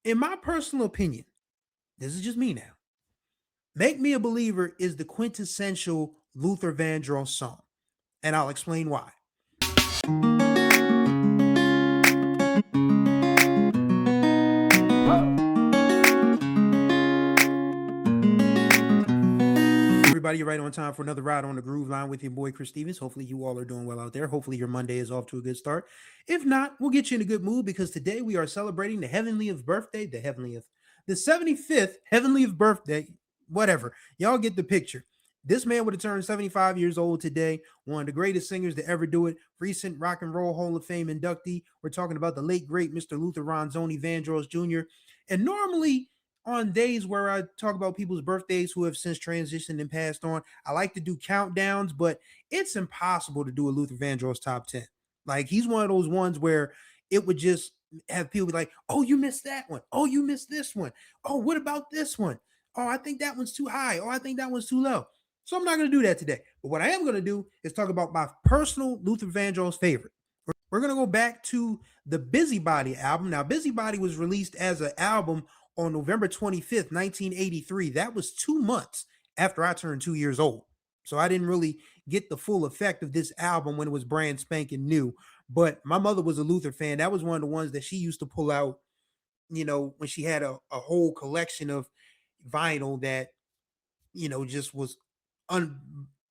In my personal opinion, this is just me now. Make Me a Believer is the quintessential Luther Vandross song, and I'll explain why. Everybody, you're right on time for another ride on the Groove Line with your boy Chris Stevens. Hopefully, you all are doing well out there. Hopefully, your Monday is off to a good start. If not, we'll get you in a good mood because today we are celebrating the Heavenliest birthday, the 75th Heavenliest birthday, whatever. Y'all get the picture. This man would have turned 75 years old today, one of the greatest singers to ever do it, recent Rock and Roll Hall of Fame inductee. We're talking about the late, great Mr. Luther Vandross Jr. And normally, on days where I talk about people's birthdays who have since transitioned and passed on, I like to do countdowns, but it's impossible to do a Luther Vandross top 10. Like, he's one of those ones where it would just have people be like, oh, you missed that one. Oh, you missed this one. Oh, what about this one? Oh, I think that one's too high. Oh, I think that one's too low. So I'm not going to do that today. But what I am going to do is talk about my personal Luther Vandross favorite. We're going to go back to the Busybody album. Now, Busybody was released as an album on November 25th, 1983. That was 2 months after I turned 2 years old. So I didn't really get the full effect of this album when it was brand spanking new. But my mother was a Luther fan. That was one of the ones that she used to pull out, when she had a whole collection of vinyl that, just was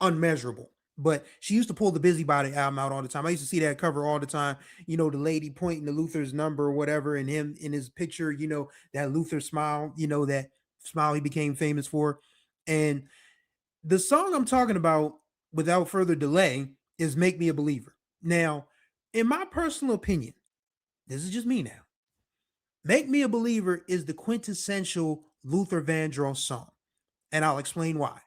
unmeasurable. But she used to pull the Busybody album out all the time. I used to see that cover all the time. The lady pointing to Luther's number or whatever, and him in his picture, that Luther smile, that smile he became famous for. And the song I'm talking about, without further delay, is Make Me a Believer. Now, in my personal opinion, this is just me now. Make Me a Believer is the quintessential Luther Vandross song. And I'll explain why.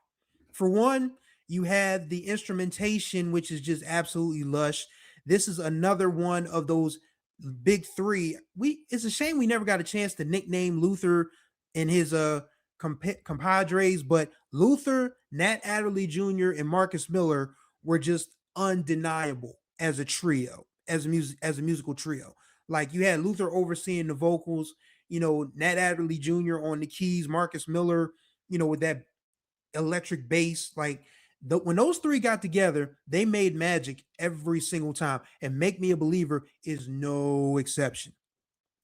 For one, you have the instrumentation, which is just absolutely lush. This is another one of those big three. It's a shame we never got a chance to nickname Luther and his compadres, but Luther, Nat Adderley Jr., and Marcus Miller were just undeniable as a trio, as a musical trio. Like, you had Luther overseeing the vocals, Nat Adderley Jr. on the keys, Marcus Miller, with that electric bass. Like, when those three got together, they made magic every single time. And Make Me a Believer is no exception.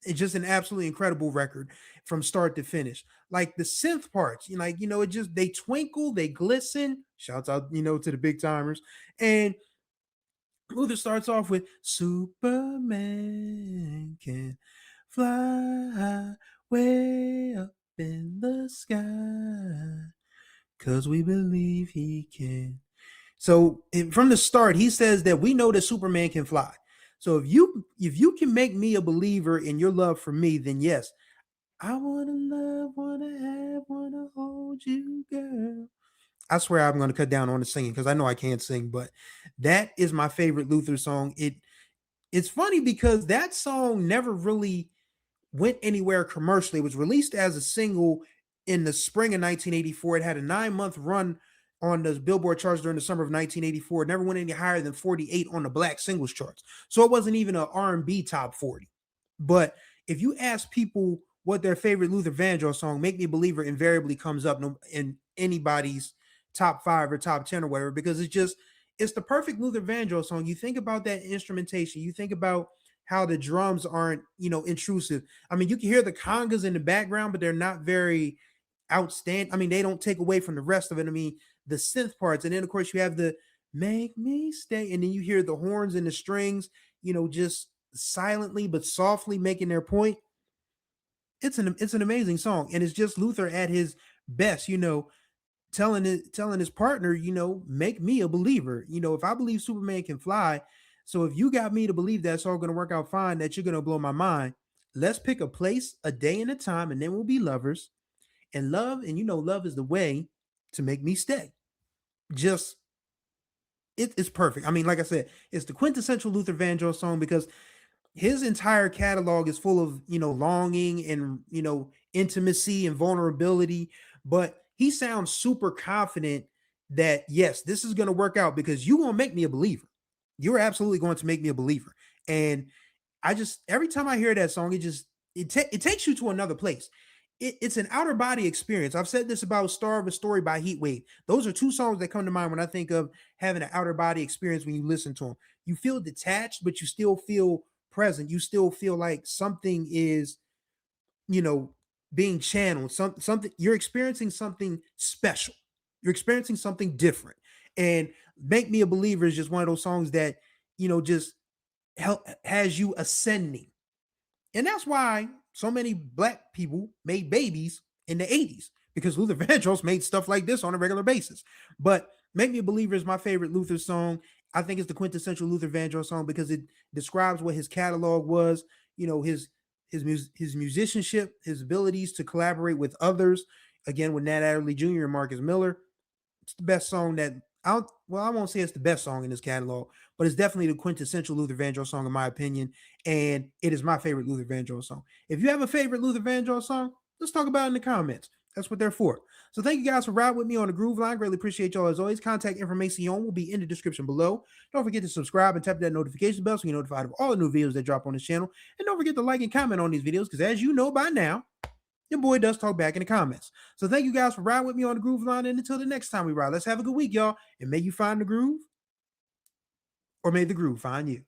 It's just an absolutely incredible record from start to finish. Like, the synth parts, it just, they twinkle, they glisten. Shouts out, to the big timers. And Luther starts off with Superman can fly way up in the sky, 'cause we believe he can. So from the start, he says that we know that Superman can fly. So if you can make me a believer in your love for me, then yes, I wanna love, wanna have, wanna hold you, girl. I swear I'm going to cut down on the singing because I know I can't sing, but that is my favorite Luther song. It's funny because that song never really went anywhere commercially. It was released as a single in the spring of 1984. It had a 9-month run on the Billboard charts during the summer of 1984. It never went any higher than 48 on the Black Singles charts. So it wasn't even an R&B top 40. But if you ask people what their favorite Luther Vandross song, Make Me a Believer invariably comes up in anybody's top 5 or top 10 or whatever, because it's the perfect Luther Vandross song. You think about that instrumentation. You think about how the drums aren't, intrusive. I mean, you can hear the congas in the background, but they're not very outstanding. I mean, they don't take away from the rest of it. I mean, the synth parts, and then of course you have the Make Me Stay, and then you hear the horns and the strings, just silently but softly making their point. It's an amazing song, and it's just Luther at his best, telling his partner, make me a believer. If I believe Superman can fly, so if you got me to believe that's all going to work out fine, that you're going to blow my mind, let's pick a place, a day, and a time, and then we'll be lovers. And love is the way to make me stay. Just it's perfect. I mean, like I said, it's the quintessential Luther Vandross song because his entire catalog is full of, longing and, intimacy and vulnerability, but he sounds super confident that, yes, this is going to work out because you won't make me a believer. You're absolutely going to make me a believer. And every time I hear that song, it takes you to another place. It's an outer body experience. I've said this about Star of a Story by Heatwave. Those are two songs that come to mind when I think of having an outer body experience when you listen to them. You feel detached, but you still feel present. You still feel like something is, you know, being channeled. Something you're experiencing something special. You're experiencing something different. And Make Me a Believer is just one of those songs that, just help has you ascending. And that's why so many black people made babies in the 80s, because Luther Vandross made stuff like this on a regular basis. But Make Me a Believer is my favorite Luther song. I think it's the quintessential Luther Vandross song because it describes what his catalog was, his musicianship, his abilities to collaborate with others, again with Nat Adderley Jr. and Marcus Miller. It's the best song that I won't say it's the best song in this catalog, but it's definitely the quintessential Luther Vandross song in my opinion, and it is my favorite Luther Vandross song. If you have a favorite Luther Vandross song, let's talk about it in the comments. That's what they're for. So thank you guys for riding with me on the Groove Line. Greatly appreciate y'all as always. Contact information will be in the description below. Don't forget to subscribe and tap that notification bell so you're notified of all the new videos that drop on this channel. And don't forget to like and comment on these videos because as you know by now, your boy does talk back in the comments. So thank you guys for riding with me on the Groove Line. And until the next time we ride, let's have a good week, y'all. And may you find the groove, or may the groove find you.